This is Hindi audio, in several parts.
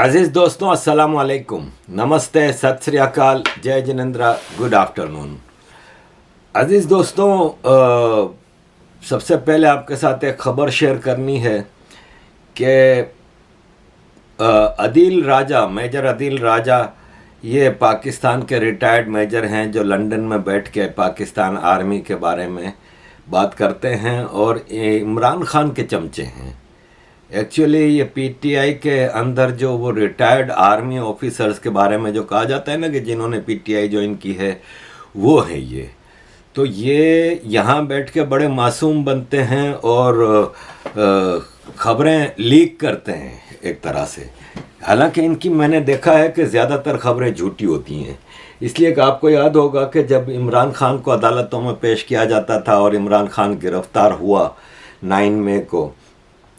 अजीज़ दोस्तों, अस्सलाम वालेकुम, नमस्ते, सत श्री अकाल, जय जिनेंद्र, गुड आफ्टरनून। अजीज़ दोस्तों, सबसे पहले आपके साथ एक ख़बर शेयर करनी है कि अदील राजा, मेजर अदील राजा, ये पाकिस्तान के रिटायर्ड मेजर हैं जो लंदन में बैठ के पाकिस्तान आर्मी के बारे में बात करते हैं और ये इमरान खान के चमचे हैं। एक्चुअली ये पीटीआई के अंदर जो वो रिटायर्ड आर्मी ऑफिसर्स के बारे में जो कहा जाता है ना कि जिन्होंने पीटीआई ज्वाइन की है, वो है ये। तो ये यहाँ बैठ के बड़े मासूम बनते हैं और ख़बरें लीक करते हैं एक तरह से। हालांकि इनकी मैंने देखा है कि ज़्यादातर ख़बरें झूठी होती हैं। इसलिए कि आपको याद होगा कि जब इमरान खान को अदालतों में पेश किया जाता था और इमरान खान गिरफ़्तार हुआ 9 मई को,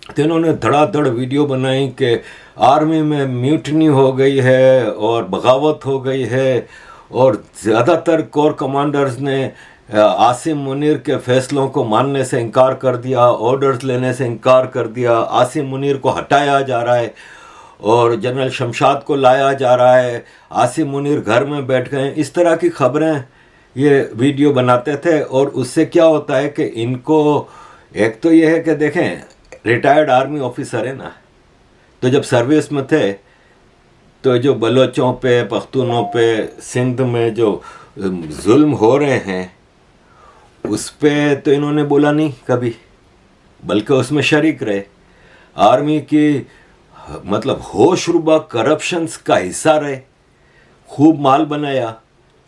तो इन्होंने धड़ाधड़ वीडियो बनाई कि आर्मी में म्यूटनी हो गई है और बगावत हो गई है, और ज़्यादातर कोर कमांडर्स ने आसिम मुनीर के फ़ैसलों को मानने से इनकार कर दिया, ऑर्डर्स लेने से इनकार कर दिया, आसिम मुनीर को हटाया जा रहा है और जनरल शमशाद को लाया जा रहा है, आसिम मुनीर घर में बैठ गए। इस तरह की ख़बरें ये वीडियो बनाते थे। और उससे क्या होता है कि इनको एक तो ये है कि देखें, रिटायर्ड आर्मी ऑफिसर है ना, तो जब सर्विस में थे तो जो बलोचों पे, पख्तूनों पे सिंध में जो जुल्म हो रहे हैं उस पे तो इन्होंने बोला नहीं कभी, बल्कि उसमें शरीक रहे। आर्मी की मतलब होशरुबा करप्शंस का हिस्सा रहे, खूब माल बनाया।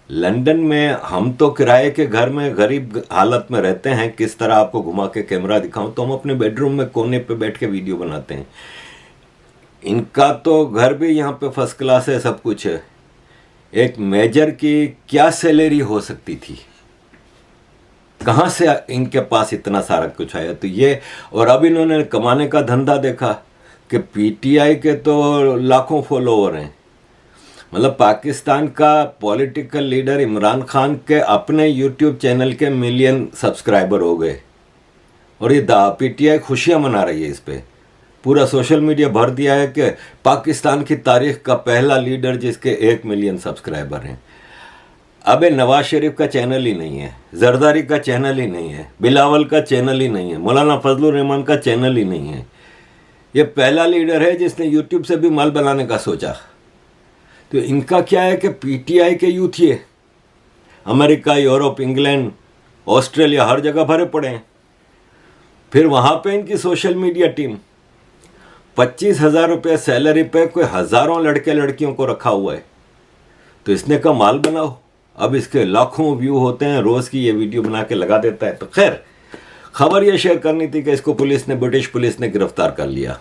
लंदन में हम तो किराए के घर में गरीब हालत में रहते हैं, किस तरह आपको घुमा के कैमरा दिखाऊं, तो हम अपने बेडरूम में कोने पे बैठ के वीडियो बनाते हैं। इनका तो घर भी यहाँ पे फर्स्ट क्लास है, सब कुछ है। एक मेजर की क्या सैलरी हो सकती थी, कहाँ से इनके पास इतना सारा कुछ आया? तो ये, और अब इन्होंने कमाने का धंधा देखा कि पीटीआई के तो लाखों फॉलोवर हैं। मतलब पाकिस्तान का पॉलिटिकल लीडर इमरान खान के अपने यूट्यूब चैनल के मिलियन सब्सक्राइबर हो गए, और ये पीटीआई खुशियां मना रही है। इस पे पूरा सोशल मीडिया भर दिया है कि पाकिस्तान की तारीख का पहला लीडर जिसके 1 मिलियन सब्सक्राइबर हैं। अबे नवाज शरीफ का चैनल ही नहीं है, जरदारी का चैनल ही नहीं है, बिलावल का चैनल ही नहीं है, मौलाना फजलुर रहमान का चैनल ही नहीं है। ये पहला लीडर है जिसने यूट्यूब से भी माल बनाने का सोचा। तो इनका क्या है कि पीटीआई के यूथ ये अमेरिका, यूरोप, इंग्लैंड, ऑस्ट्रेलिया, हर जगह भरे पड़े हैं। फिर वहाँ पे इनकी सोशल मीडिया टीम 25,000 रुपये सैलरी पे कोई हज़ारों लड़के लड़कियों को रखा हुआ है। तो इसने कहा माल बनाओ। अब इसके लाखों व्यू होते हैं रोज़ की, ये वीडियो बना के लगा देता है। तो खैर, खबर ये शेयर करनी थी कि इसको पुलिस ने, ब्रिटिश पुलिस ने गिरफ्तार कर लिया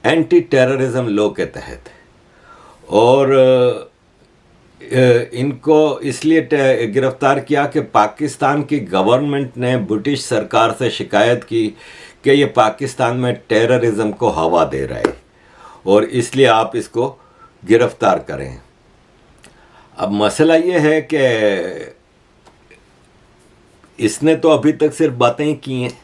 एंटी टेररिज्म लॉ के तहत। और इनको इसलिए गिरफ्तार किया कि पाकिस्तान की गवर्नमेंट ने ब्रिटिश सरकार से शिकायत की कि ये पाकिस्तान में टेररिज्म को हवा दे रहा है और इसलिए आप इसको गिरफ्तार करें। अब मसला ये है कि इसने तो अभी तक सिर्फ बातें ही की हैं।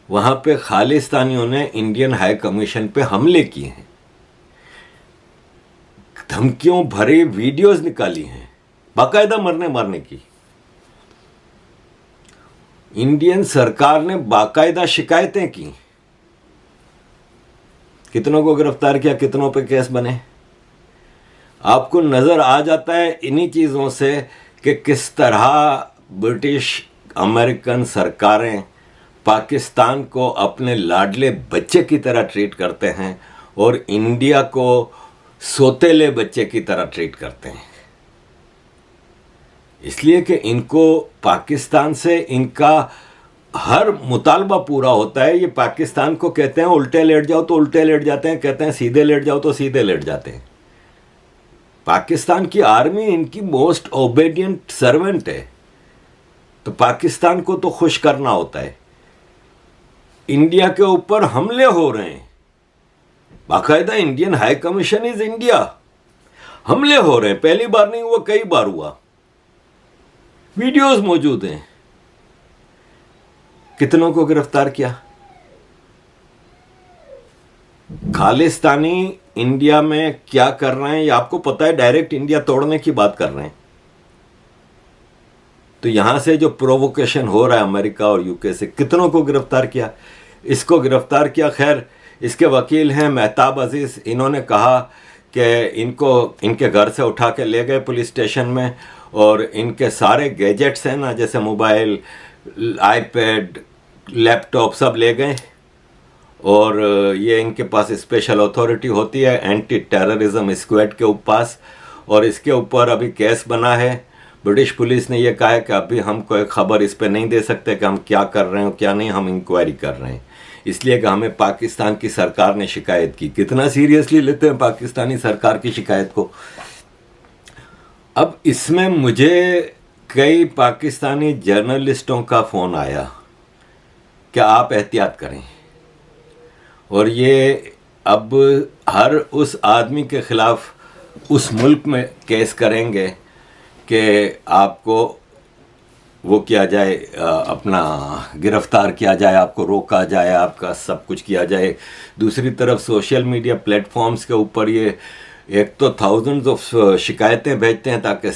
वहाँ पे खालिस्तानियों ने इंडियन हाई कमीशन पे हमले किए हैं, धमकियों भरे वीडियोस निकाली हैं, बाकायदा मरने मारने की। इंडियन सरकार ने बाकायदा शिकायतें की, कितनों को गिरफ्तार किया, कितनों पे केस बने। आपको नजर आ जाता है इन्हीं चीजों से कि किस तरह ब्रिटिश अमेरिकन सरकारें पाकिस्तान को अपने लाडले बच्चे की तरह ट्रीट करते हैं और इंडिया को सोतेले बच्चे की तरह ट्रीट करते हैं। इसलिए कि इनको पाकिस्तान से इनका हर मुतालबा पूरा होता है। ये पाकिस्तान को कहते हैं उल्टे लेट जाओ तो उल्टे लेट जाते हैं, कहते हैं सीधे लेट जाओ तो सीधे लेट जाते हैं। पाकिस्तान की आर्मी इनकी मोस्ट ओबेडिएंट सर्वेंट है, तो पाकिस्तान को तो खुश करना होता है। इंडिया के ऊपर हमले हो रहे हैं, बाकायदा Indian high commission is India, हमले हो रहे हैं। पहली बार नहीं हुआ, कई बार हुआ, वीडियोस मौजूद हैं। कितनों को गिरफ्तार किया। खालिस्तानी इंडिया में क्या कर रहे हैं ये आपको पता है, डायरेक्ट इंडिया तोड़ने की बात कर रहे हैं। तो यहां से जो प्रोवोकेशन हो रहा है अमेरिका और यूके से, कितनों को गिरफ्तार किया, इसको गिरफ्तार किया। खैर इसके वकील हैं मेहताब अजीज, इन्होंने कहा कि इनको इनके घर से उठा के ले गए पुलिस स्टेशन में, और इनके सारे गैजेट्स हैं ना, जैसे मोबाइल, आईपैड, लैपटॉप, सब ले गए। और ये इनके पास स्पेशल अथॉरिटी होती है एंटी टेररिज्म स्क्वाड के पास, और इसके ऊपर अभी केस बना है। ब्रिटिश पुलिस ने यह कहा है कि अभी हम कोई खबर इस पर नहीं दे सकते कि हम क्या कर रहे हैं क्या नहीं, हम इंक्वायरी कर रहे हैं, इसलिए कि हमें पाकिस्तान की सरकार ने शिकायत की। कितना सीरियसली लेते हैं पाकिस्तानी सरकार की शिकायत को। अब इसमें मुझे कई पाकिस्तानी जर्नलिस्टों का फ़ोन आया कि आप एहतियात करें, और ये अब हर उस आदमी के ख़िलाफ़ उस मुल्क में केस करेंगे कि आपको वो किया जाए, अपना गिरफ्तार किया जाए, आपको रोका जाए, आपका सब कुछ किया जाए। दूसरी तरफ सोशल मीडिया प्लेटफॉर्म्स के ऊपर ये एक तो थाउजेंड्स ऑफ शिकायतें भेजते हैं ताकि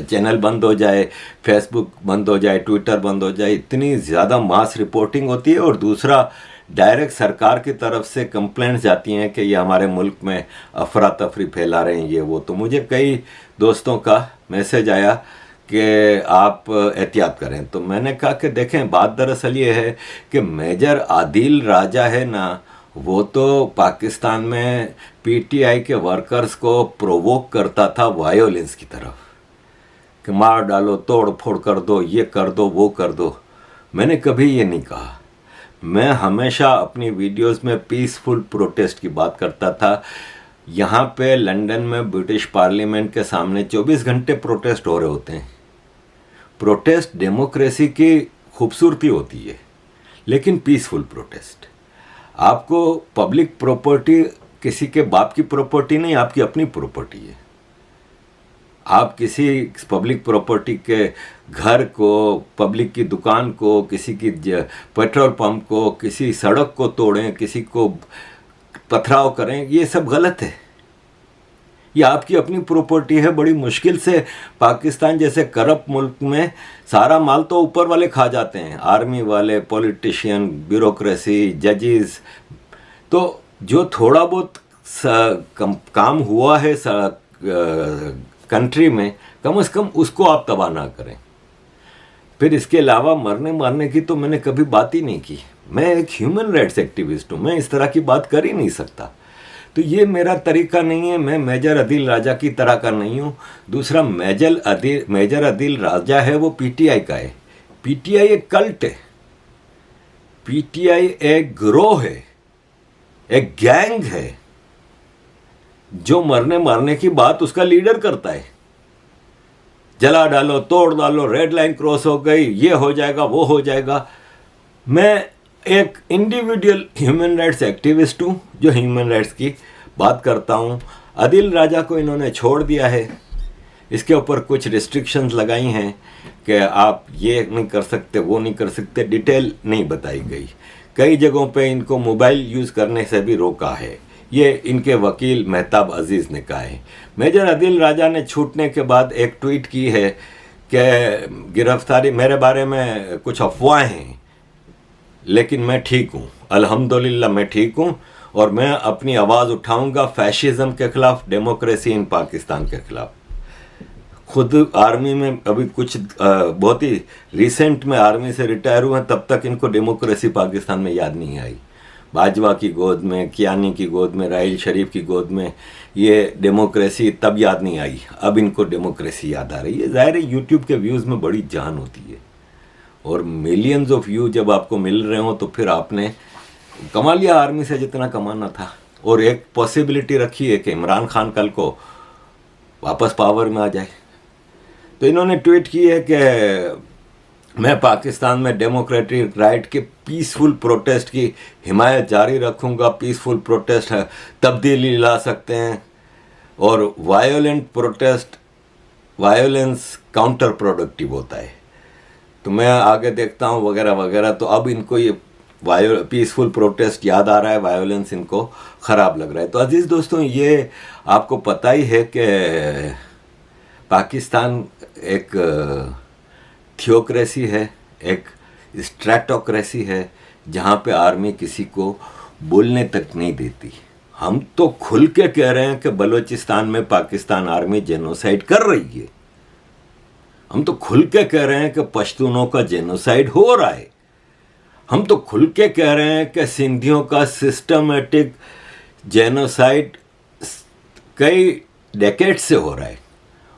चैनल बंद हो जाए, फेसबुक बंद हो जाए, ट्विटर बंद हो जाए, इतनी ज़्यादा मास रिपोर्टिंग होती है। और दूसरा डायरेक्ट सरकार की तरफ से कंप्लेंट्स जाती हैं कि ये हमारे मुल्क में अफरा तफरी फैला रहे हैं, ये वो। तो मुझे कई दोस्तों का मैसेज आया कि आप एहतियात करें। तो मैंने कहा कि देखें, बात दरअसल ये है कि मेजर आदिल राजा है ना, वो तो पाकिस्तान में पीटीआई के वर्कर्स को प्रोवोक करता था वायोलेंस की तरफ, कि मार डालो, तोड़ फोड़ कर दो, ये कर दो, वो कर दो। मैंने कभी ये नहीं कहा। मैं हमेशा अपनी वीडियोस में पीसफुल प्रोटेस्ट की बात करता था। यहाँ पे लंदन में ब्रिटिश पार्लियामेंट के सामने 24 घंटे प्रोटेस्ट हो रहे होते हैं। प्रोटेस्ट डेमोक्रेसी की खूबसूरती होती है, लेकिन पीसफुल प्रोटेस्ट। आपको पब्लिक प्रॉपर्टी किसी के बाप की प्रॉपर्टी नहीं, आपकी अपनी प्रॉपर्टी है। आप किसी पब्लिक प्रॉपर्टी के घर को, पब्लिक की दुकान को, किसी की पेट्रोल पंप को, किसी सड़क को तोड़ें, किसी को पथराव करें, ये सब गलत है। ये आपकी अपनी प्रॉपर्टी है। बड़ी मुश्किल से पाकिस्तान जैसे करप्ट मुल्क में सारा माल तो ऊपर वाले खा जाते हैं, आर्मी वाले, पॉलिटिशियन, ब्यूरोक्रेसी, जजेस। तो जो थोड़ा बहुत काम हुआ है कंट्री में, कम से कम उसको आप तबाह ना करें। फिर इसके अलावा मरने मारने की तो मैंने कभी बात ही नहीं की। मैं एक ह्यूमन राइट्स एक्टिविस्ट हूँ, मैं इस तरह की बात कर ही नहीं सकता। तो ये मेरा तरीका नहीं है। मैं मेजर आदिल राजा की तरह का नहीं हूँ। दूसरा, मेजर आदिल राजा है वो पीटीआई का है। पीटीआई एक कल्ट है, पीटीआई एक गिरोह है, एक गैंग है। जो मरने मारने की बात उसका लीडर करता है, जला डालो, तोड़ डालो, रेड लाइन क्रॉस हो गई, ये हो जाएगा, वो हो जाएगा। मैं एक इंडिविजुअल ह्यूमन राइट्स एक्टिविस्ट हूँ जो ह्यूमन राइट्स की बात करता हूँ। आदिल राजा को इन्होंने छोड़ दिया है। इसके ऊपर कुछ रिस्ट्रिक्शंस लगाई हैं कि आप ये नहीं कर सकते, वो नहीं कर सकते, डिटेल नहीं बताई गई। कई जगहों पे इनको मोबाइल यूज़ करने से भी रोका है, ये इनके वकील मेहताब अजीज़ ने कहा है। मेजर आदिल राजा ने छूटने के बाद एक ट्वीट की है कि गिरफ्तारी, मेरे बारे में कुछ अफवाहें हैं, लेकिन मैं ठीक हूँ, अल्हम्दुलिल्लाह मैं ठीक हूँ, और मैं अपनी आवाज़ उठाऊंगा फैशिज्म के ख़िलाफ़, डेमोक्रेसी इन पाकिस्तान के ख़िलाफ़। खुद आर्मी में अभी कुछ बहुत ही रिसेंट में आर्मी से रिटायर हुए, तब तक इनको डेमोक्रेसी पाकिस्तान में याद नहीं आई। बाजवा की गोद में, कियानी की गोद में, राहिल शरीफ की गोद में ये डेमोक्रेसी तब याद नहीं आई, अब इनको डेमोक्रेसी याद आ रही है। ज़ाहिर है यूट्यूब के व्यूज़ में बड़ी जान होती है, और मिलियंस ऑफ व्यू जब आपको मिल रहे हो तो फिर आपने कमा लिया आर्मी से जितना कमाना था। और एक पॉसिबिलिटी रखी है कि इमरान खान कल को वापस पावर में आ जाए। तो इन्होंने ट्वीट की है कि मैं पाकिस्तान में डेमोक्रेटिक राइट के पीसफुल प्रोटेस्ट की हिमायत जारी रखूंगा। पीसफुल प्रोटेस्ट है, तब्दीली ला सकते हैं, और violent protest, violence counter productive होता है। तो मैं आगे देखता हूँ वगैरह वगैरह। तो अब इनको ये पीसफुल प्रोटेस्ट याद आ रहा है, वायोलेंस इनको ख़राब लग रहा है। तो अजीज़ दोस्तों, ये आपको पता ही है कि पाकिस्तान एक थियोक्रेसी है, एक स्ट्रैटोक्रेसी है, जहाँ पे आर्मी किसी को बोलने तक नहीं देती। हम तो खुल के कह रहे हैं कि बलूचिस्तान में पाकिस्तान आर्मी जेनोसाइड कर रही है। हम तो खुल के कह रहे हैं कि पश्तूनों का जेनोसाइड हो रहा है। हम तो खुल के कह रहे हैं कि सिंधियों का सिस्टमेटिक जेनोसाइड कई डेकेड से हो रहा है।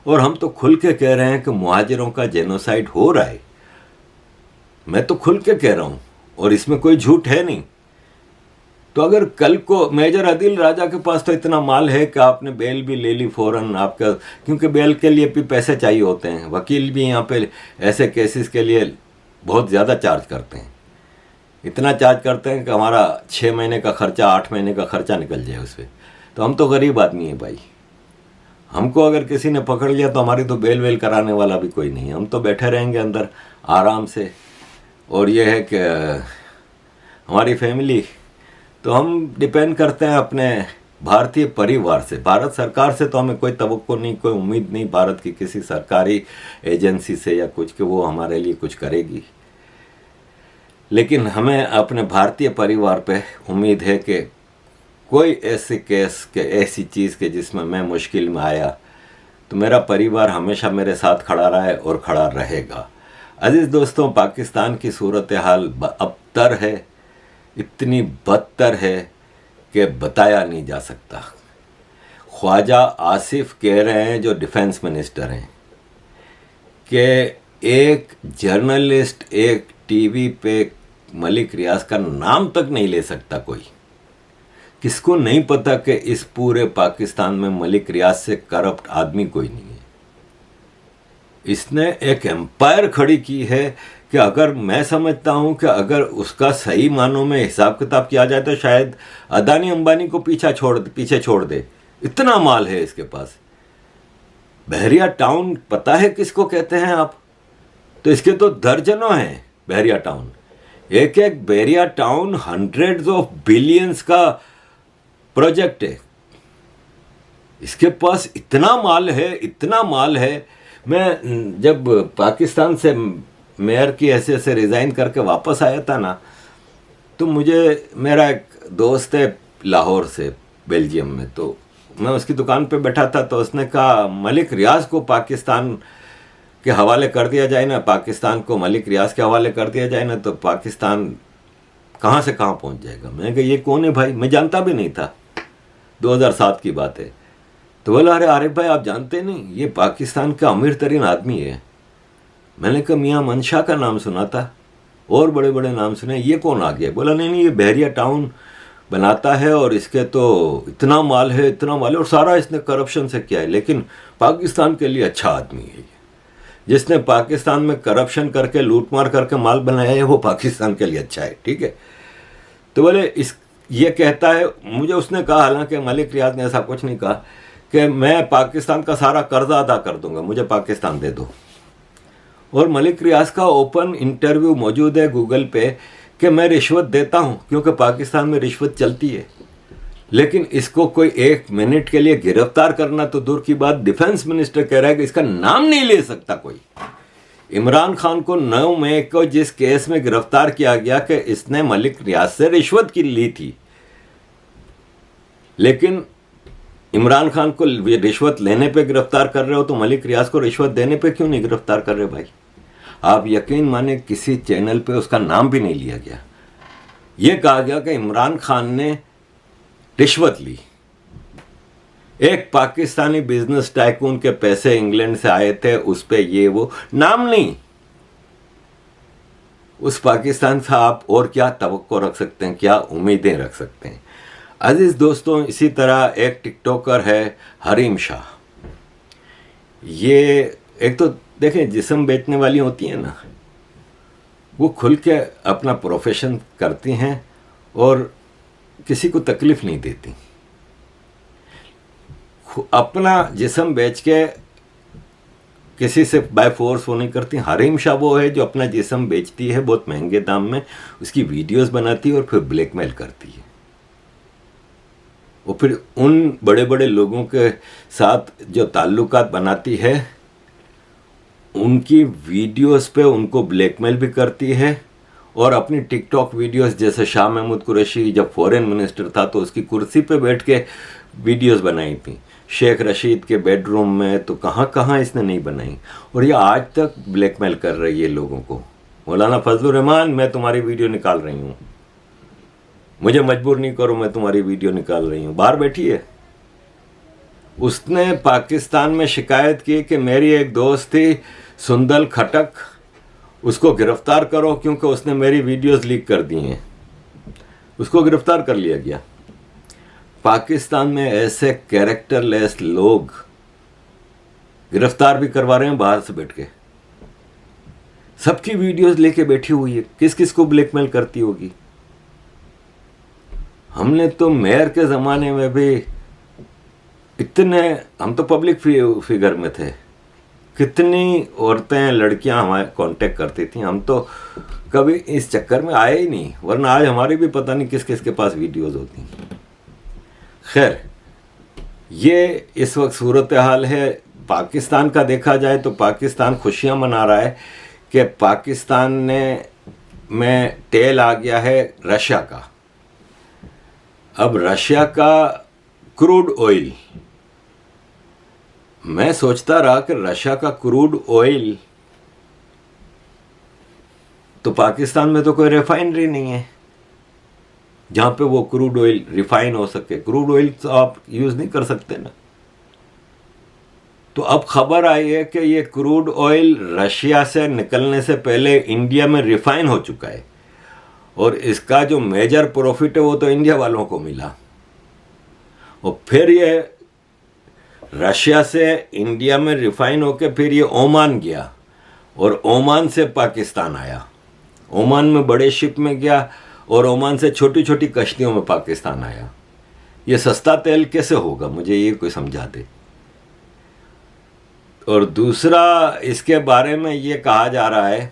और हम तो खुल के कह रहे हैं कि मुहाजिरों का जेनोसाइड हो रहा है। मैं तो खुल के कह रहा हूँ और इसमें कोई झूठ है नहीं। तो अगर कल को मेजर आदिल राजा के पास तो इतना माल है कि आपने बेल भी ले ली फ़ौरन आपका, क्योंकि बेल के लिए भी पैसे चाहिए होते हैं। वकील भी यहाँ पे ऐसे केसेस के लिए बहुत ज़्यादा चार्ज करते हैं, इतना चार्ज करते हैं कि हमारा 6 महीने का खर्चा, 8 महीने का खर्चा निकल जाए उस पर। तो हम तो गरीब आदमी हैं भाई। हमको अगर किसी ने पकड़ लिया तो हमारी तो बेल वेल कराने वाला भी कोई नहीं है। हम तो बैठे रहेंगे अंदर आराम से। और ये है कि हमारी फैमिली, तो हम डिपेंड करते हैं अपने भारतीय परिवार से। भारत सरकार से तो हमें कोई तवक्को नहीं, कोई उम्मीद नहीं भारत की किसी सरकारी एजेंसी से या कुछ कि वो हमारे लिए कुछ करेगी। लेकिन हमें अपने भारतीय परिवार पे उम्मीद है कि कोई ऐसे केस के, ऐसी चीज़ के जिसमें मैं मुश्किल में आया तो मेरा परिवार हमेशा मेरे साथ खड़ा रहा है और खड़ा रहेगा। अजीज़ दोस्तों, पाकिस्तान की सूरत हाल अबतर है, इतनी बदतर है कि बताया नहीं जा सकता। ख्वाजा आसिफ कह रहे हैं, जो डिफेंस मिनिस्टर हैं, कि एक जर्नलिस्ट एक टीवी पे मलिक रियाज का नाम तक नहीं ले सकता कोई। किसको नहीं पता कि इस पूरे पाकिस्तान में मलिक रियाज से करप्ट आदमी कोई नहीं है। इसने एक एम्पायर खड़ी की है कि अगर मैं समझता हूं कि अगर उसका सही मानों में हिसाब किताब किया जाए तो शायद अदानी अंबानी को पीछे छोड़ दे। इतना माल है इसके पास। बहरिया टाउन पता है किसको कहते हैं आप? तो इसके तो दर्जनों हैं बहरिया टाउन। एक एक बहरिया टाउन हंड्रेड्स ऑफ बिलियंस का प्रोजेक्ट है। इसके पास इतना माल है, इतना माल है। मैं जब पाकिस्तान से मेयर की हैसियत से रिज़ाइन करके वापस आया था ना, तो मुझे मेरा एक दोस्त है लाहौर से, बेल्जियम में, तो मैं उसकी दुकान पे बैठा था। तो उसने कहा मलिक रियाज को पाकिस्तान के हवाले कर दिया जाए ना, पाकिस्तान को मलिक रियाज के हवाले कर दिया जाए ना, तो पाकिस्तान कहाँ से कहाँ पहुँच जाएगा। मैंने कहा ये कौन है भाई? मैं जानता भी नहीं था, 2007 की बात है। तो बोला अरे आरिफ भाई आप जानते नहीं, ये पाकिस्तान का अमीर तरीन आदमी है। मैंने कहा मियाँ मंशा का नाम सुना था और बड़े बड़े नाम सुने, ये कौन आ गया? बोला नहीं ये बहरिया टाउन बनाता है और इसके तो इतना माल है, इतना माल है, और सारा इसने करप्शन से किया है। लेकिन पाकिस्तान के लिए अच्छा आदमी है ये। जिसने पाकिस्तान में करप्शन करके लूटमार करके माल बनाया है वो पाकिस्तान के लिए अच्छा है, ठीक है। तो बोले ये कहता है, मुझे उसने कहा, हालांकि मलिक रियाज ने ऐसा कुछ नहीं कहा, कि मैं पाकिस्तान का सारा कर्जा अदा कर दूंगा, मुझे पाकिस्तान दे दो। और मलिक रियाज का ओपन इंटरव्यू मौजूद है गूगल पे कि मैं रिश्वत देता हूं क्योंकि पाकिस्तान में रिश्वत चलती है। लेकिन इसको कोई 1 मिनट के लिए गिरफ्तार करना तो दूर की बात, डिफेंस मिनिस्टर कह रहा है कि इसका नाम नहीं ले सकता कोई। इमरान खान को 9 मई को जिस केस में गिरफ्तार किया गया कि इसने मलिक रियाज से रिश्वत की ली थी, लेकिन इमरान खान को रिश्वत लेने पे गिरफ्तार कर रहे हो तो मलिक रियाज को रिश्वत देने पे क्यों नहीं गिरफ्तार कर रहे भाई? आप यकीन माने किसी चैनल पे उसका नाम भी नहीं लिया गया। ये कहा गया कि इमरान खान ने रिश्वत ली। एक पाकिस्तानी बिजनेस टाइकून के पैसे इंग्लैंड से आए थे, उस पे ये वो नाम नहीं। उस पाकिस्तान से आप और क्या तवक्को रख सकते हैं, क्या उम्मीदें रख सकते हैं? अजीज दोस्तों, इसी तरह एक टिकटॉकर है हरीम शाह। ये एक तो देखें, जिस्म बेचने वाली होती हैं ना, वो खुल के अपना प्रोफेशन करती हैं और किसी को तकलीफ नहीं देती। अपना जिस्म बेच के किसी से बाय फोर्स वो नहीं करती। हरीम शाह वो है जो अपना जिस्म बेचती है बहुत महंगे दाम में, उसकी वीडियोस बनाती है और फिर ब्लैकमेल करती है। और फिर उन बड़े बड़े लोगों के साथ जो ताल्लुकात बनाती है, उनकी वीडियोस पे उनको ब्लैकमेल भी करती है। और अपनी टिकटॉक वीडियोस, जैसे शाह महमूद कुरैशी जब फॉरेन मिनिस्टर था तो उसकी कुर्सी पे बैठ के वीडियोस बनाई थी। शेख रशीद के बेडरूम में तो कहाँ कहाँ इसने नहीं बनाई। और ये आज तक ब्लैकमेल कर रही है लोगों को। मौलाना फजलुर रहमान, मैं तुम्हारी वीडियो निकाल रही हूँ, मुझे मजबूर नहीं करो, मैं तुम्हारी वीडियो निकाल रही हूँ। बाहर बैठी है। उसने पाकिस्तान में शिकायत की कि मेरी एक दोस्त थी सुंदल खटक, उसको गिरफ्तार करो क्योंकि उसने मेरी वीडियोस लीक कर दी हैं। उसको गिरफ्तार कर लिया गया। पाकिस्तान में ऐसे कैरेक्टरलेस लोग गिरफ्तार भी करवा रहे हैं बाहर से बैठ के। सबकी वीडियोस लेके बैठी हुई है, किस किस को ब्लैकमेल करती होगी। हमने तो मेयर के ज़माने में भी इतने, हम तो पब्लिक फिगर में थे, कितनी औरतें लड़कियां हमारे कांटेक्ट करती थी। हम तो कभी इस चक्कर में आए ही नहीं, वरना आज हमारी भी पता नहीं किस किस के पास वीडियोस होती। खैर, ये इस वक्त सूरत हाल है। पाकिस्तान का देखा जाए तो पाकिस्तान खुशियां मना रहा है कि पाकिस्तान में तेल आ गया है रशिया का। अब रशिया का क्रूड ऑयल, मैं सोचता रहा कि रशिया का क्रूड ऑयल, तो पाकिस्तान में तो कोई रिफाइनरी नहीं है जहां पे वो क्रूड ऑयल रिफाइन हो सके। क्रूड ऑयल तो आप यूज नहीं कर सकते ना। तो अब खबर आई है कि ये क्रूड ऑयल रशिया से निकलने से पहले इंडिया में रिफाइन हो चुका है और इसका जो मेजर प्रॉफिट है वो तो इंडिया वालों को मिला। और फिर ये रशिया से इंडिया में रिफाइन होकर फिर ये ओमान गया और ओमान से पाकिस्तान आया। ओमान में बड़े शिप में गया और ओमान से छोटी छोटी कश्तियों में पाकिस्तान आया। ये सस्ता तेल कैसे होगा, मुझे ये कोई समझा दे। और दूसरा, इसके बारे में ये कहा जा रहा है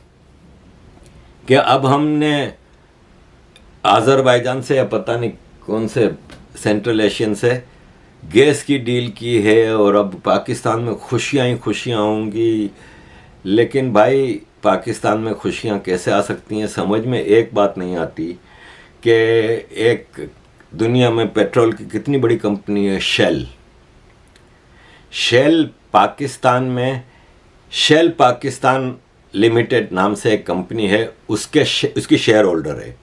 कि अब हमने आज़रबाईजान से या पता नहीं कौन से सेंट्रल एशियन से गैस की डील की है और अब पाकिस्तान में खुशियाँ ही खुशियाँ होंगी। लेकिन भाई, पाकिस्तान में खुशियाँ कैसे आ सकती हैं, समझ में एक बात नहीं आती कि एक दुनिया में पेट्रोल की कितनी बड़ी कंपनी है शेल पाकिस्तान में, शेल पाकिस्तान लिमिटेड नाम से एक कंपनी है, उसकी शेयर होल्डर है।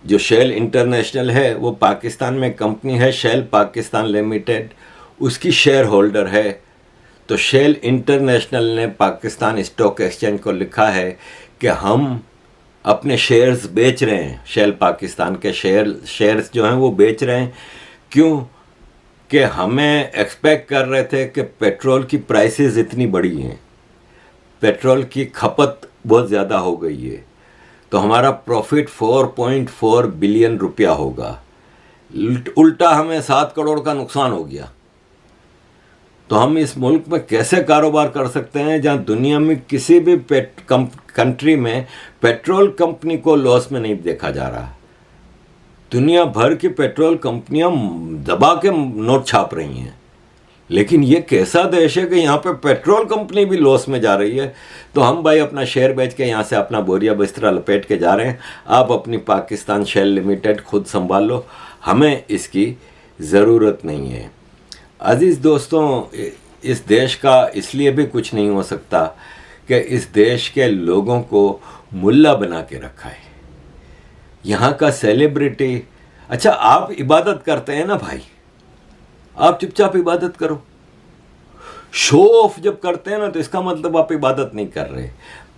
जो शेल इंटरनेशनल है वो पाकिस्तान में कंपनी है, शेल पाकिस्तान लिमिटेड उसकी शेयर होल्डर है। तो शेल इंटरनेशनल ने पाकिस्तान स्टॉक एक्सचेंज को लिखा है कि हम अपने शेयर्स बेच रहे हैं, शेल पाकिस्तान के शेयर्स जो हैं वो बेच रहे हैं। क्यों? कि हमें एक्सपेक्ट कर रहे थे कि पेट्रोल की प्राइसेस इतनी बढ़ी हैं, पेट्रोल की खपत बहुत ज़्यादा हो गई है, तो हमारा प्रॉफिट 4.4 बिलियन रुपया होगा। उल्टा हमें 7 करोड़ का नुकसान हो गया। तो हम इस मुल्क में कैसे कारोबार कर सकते हैं जहां दुनिया में किसी भी कंट्री में पेट्रोल कंपनी को लॉस में नहीं देखा जा रहा। दुनिया भर की पेट्रोल कंपनियां दबा के नोट छाप रही हैं, लेकिन ये कैसा देश है कि यहाँ पे पेट्रोल कंपनी भी लॉस में जा रही है। तो हम भाई अपना शेयर बेच के यहाँ से अपना बोरिया बिस्तरा लपेट के जा रहे हैं। आप अपनी पाकिस्तान शेल लिमिटेड खुद संभाल लो, हमें इसकी ज़रूरत नहीं है। अजीज़ दोस्तों, इस देश का इसलिए भी कुछ नहीं हो सकता कि इस देश के लोगों को मुल्ला बना के रखा है, यहाँ का सेलिब्रिटी। अच्छा, आप इबादत करते हैं ना भाई, आप चुपचाप इबादत करो। शो ऑफ जब करते हैं ना तो इसका मतलब आप इबादत नहीं कर रहे।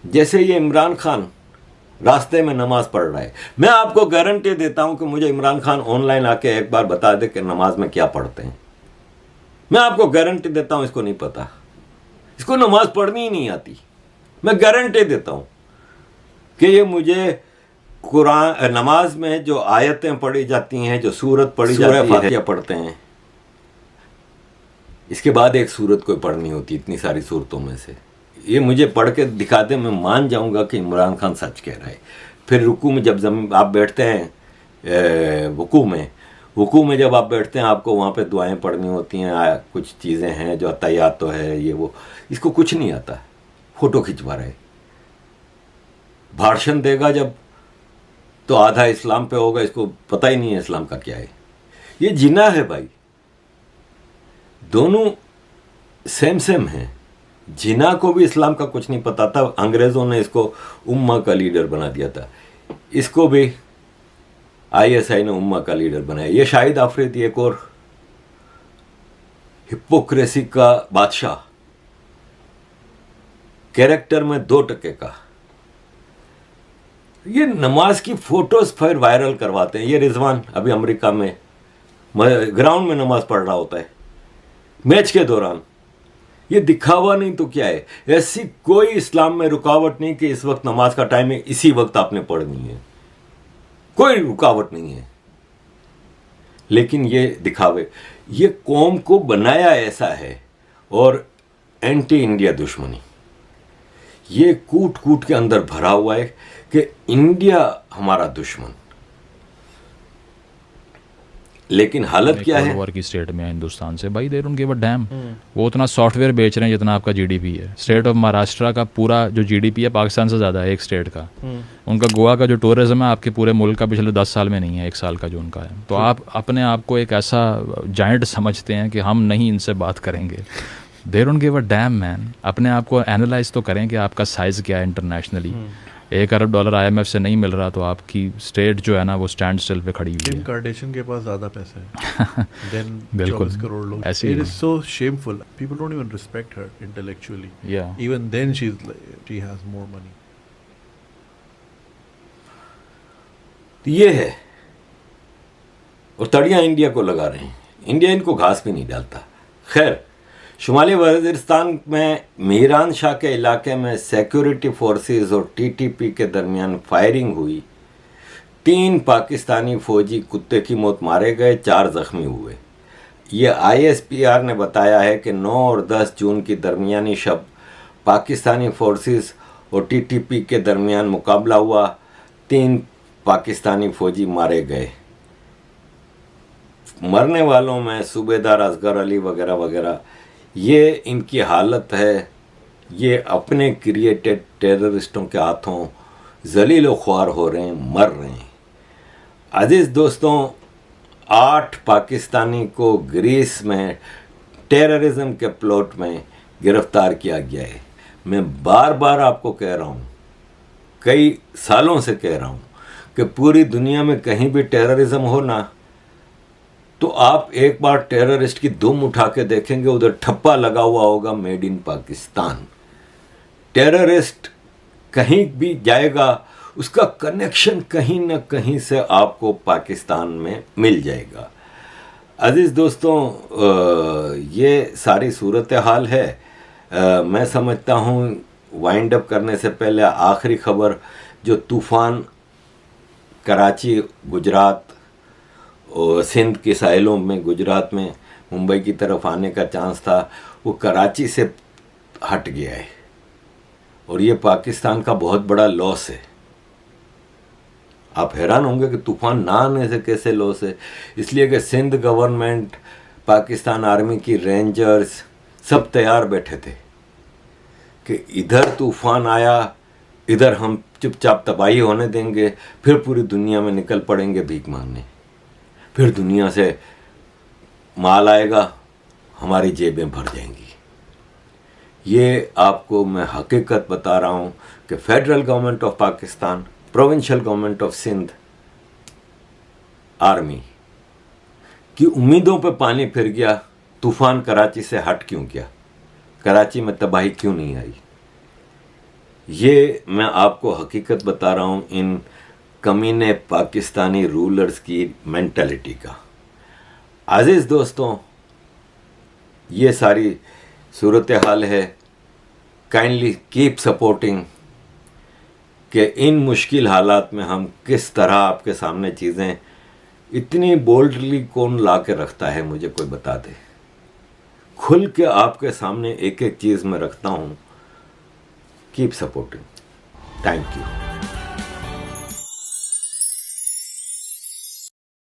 जैसे ये इमरान खान रास्ते में नमाज पढ़ रहा है, मैं आपको गारंटी देता हूं कि मुझे इमरान खान ऑनलाइन आके एक बार बता दे कि नमाज में क्या पढ़ते हैं। मैं आपको गारंटी देता हूं इसको नहीं पता, इसको नमाज पढ़नी ही नहीं आती। मैं गारंटी देता हूं कि ये मुझे कुरान नमाज में जो आयतें पढ़ी जाती हैं, जो सूरत पढ़ी जाती है, फातिहा पढ़ते हैं, इसके बाद एक सूरत कोई पढ़नी होती इतनी सारी सूरतों में से। ये मुझे पढ़ के दिखा दे, मैं मान जाऊंगा कि इमरान खान सच कह रहा है। फिर रुकू में जब आप बैठते हैं वकू में जब आप बैठते हैं, आपको वहाँ पे दुआएं पढ़नी होती हैं, कुछ चीज़ें हैं जो अतायात तो है ये वो, इसको कुछ नहीं आता। फ़ोटो खिंचवा रहे, भाषण देगा जब तो आधा इस्लाम पे होगा, इसको पता ही नहीं है इस्लाम का क्या है। ये जिना है भाई, दोनों सेम हैं। जिना को भी इस्लाम का कुछ नहीं पता था, अंग्रेज़ों ने इसको उम्मा का लीडर बना दिया था, इसको भी आईएसआई ने उम्मा का लीडर बनाया। ये शाहिद आफरीदी एक और हिपोक्रेसी का बादशाह, कैरेक्टर में 2% का। ये नमाज की फोटोज फिर वायरल करवाते हैं। ये रिजवान अभी अमेरिका में ग्राउंड में नमाज पढ़ रहा होता है मैच के दौरान। ये दिखावा नहीं तो क्या है? ऐसी कोई इस्लाम में रुकावट नहीं कि इस वक्त नमाज का टाइम है, इसी वक्त आपने पढ़नी है, कोई रुकावट नहीं है। लेकिन ये दिखावे, ये कौम को बनाया ऐसा है। और एंटी इंडिया दुश्मनी ये कूट कूट के अंदर भरा हुआ है कि इंडिया हमारा दुश्मन। लेकिन हालत क्या है? वॉर की स्टेट में हिंदुस्तान से भाई, they don't give a dam. वो उतना सॉफ्टवेयर बेच रहे हैं जितना आपका जीडीपी है। स्टेट ऑफ महाराष्ट्र का पूरा जो जीडीपी है पाकिस्तान से ज़्यादा है एक स्टेट का। उनका गोवा का जो टूरिज्म है आपके पूरे मुल्क का पिछले 10 साल में नहीं है, 1 साल का जो उनका है। तो आप अपने आप को एक ऐसा जायंट समझते हैं कि हम नहीं इनसे बात करेंगे। They don't give a dam man. अपने आप को एनालाइज तो करें कि आपका साइज़ क्या है इंटरनेशनली। $1 अरब IMF से नहीं मिल रहा तो आपकी स्टेट जो है ना वो स्टैंड स्टिल पे खड़ी हुई है। किम कार्डेशियन के पास ज़्यादा पैसा है देन बिल्कुल 24 करोड़ लोग। ऐसे it is so shameful, people don't even respect her intellectually. Even then she has more money. ये है, और तड़ियाँ इंडिया को लगा रहे हैं। इंडिया इनको घास भी नहीं डालता। खैर, शुमाली वज़ीरिस्तान में मीरान शाह के इलाके में सिक्योरिटी फोर्सेस और टीटीपी के दरमियान फायरिंग हुई। 3 पाकिस्तानी फौजी कुत्ते की मौत मारे गए, 4 जख्मी हुए। ये ISPR ने बताया है कि 9 और 10 जून की दरमियानी शब पाकिस्तानी फोर्सेस और टीटीपी के दरमियान मुकाबला हुआ। 3 पाकिस्तानी फौजी मारे गए। मरने वालों में सूबेदार असगर अली वगैरह वगैरह। ये इनकी हालत है, ये अपने क्रिएटेड टेररिस्टों के हाथों जलील व ख्वार हो रहे हैं, मर रहे हैं। अजीज़ दोस्तों, 8 पाकिस्तानी को ग्रीस में टेररिज्म के प्लॉट में गिरफ्तार किया गया है। मैं बार बार आपको कह रहा हूँ, कई सालों से कह रहा हूँ कि पूरी दुनिया में कहीं भी टेररिज्म हो ना, तो आप एक बार टेररिस्ट की दुम उठा के देखेंगे, उधर ठप्पा लगा हुआ होगा मेड इन पाकिस्तान। टेररिस्ट कहीं भी जाएगा, उसका कनेक्शन कहीं ना कहीं से आपको पाकिस्तान में मिल जाएगा। अजीज़ दोस्तों, ये सारी सूरत हाल है। मैं समझता हूँ वाइंड अप करने से पहले आखिरी खबर, जो तूफ़ान कराची, गुजरात और सिंध के साहिलों में, गुजरात में मुंबई की तरफ आने का चांस था, वो कराची से हट गया है। और ये पाकिस्तान का बहुत बड़ा लॉस है। आप हैरान होंगे कि तूफ़ान ना आने से कैसे लॉस है। इसलिए कि सिंध गवर्नमेंट, पाकिस्तान आर्मी की रेंजर्स सब तैयार बैठे थे कि इधर तूफ़ान आया, इधर हम चुपचाप तबाही होने देंगे, फिर पूरी दुनिया में निकल पड़ेंगे भीख मांगने। फिर दुनिया से माल आएगा, हमारी जेबें भर जाएंगी। ये आपको मैं हकीकत बता रहा हूँ कि federal government of Pakistan, provincial government of Sindh, army की उम्मीदों पे पानी फिर गया। तूफ़ान कराची से हट क्यों गया? कराची में तबाही क्यों नहीं आई? ये मैं आपको हकीकत बता रहा हूँ इन कमीने पाकिस्तानी रूलर्स की मेंटालिटी का। अजीज़ दोस्तों, ये सारी सूरत हाल है। काइंडली कीप सपोर्टिंग कि इन मुश्किल हालात में हम किस तरह आपके सामने चीज़ें इतनी बोल्डली कौन ला के रखता है, मुझे कोई बता दे। खुल के आपके सामने एक एक चीज़ में रखता हूँ. Keep supporting. Thank you.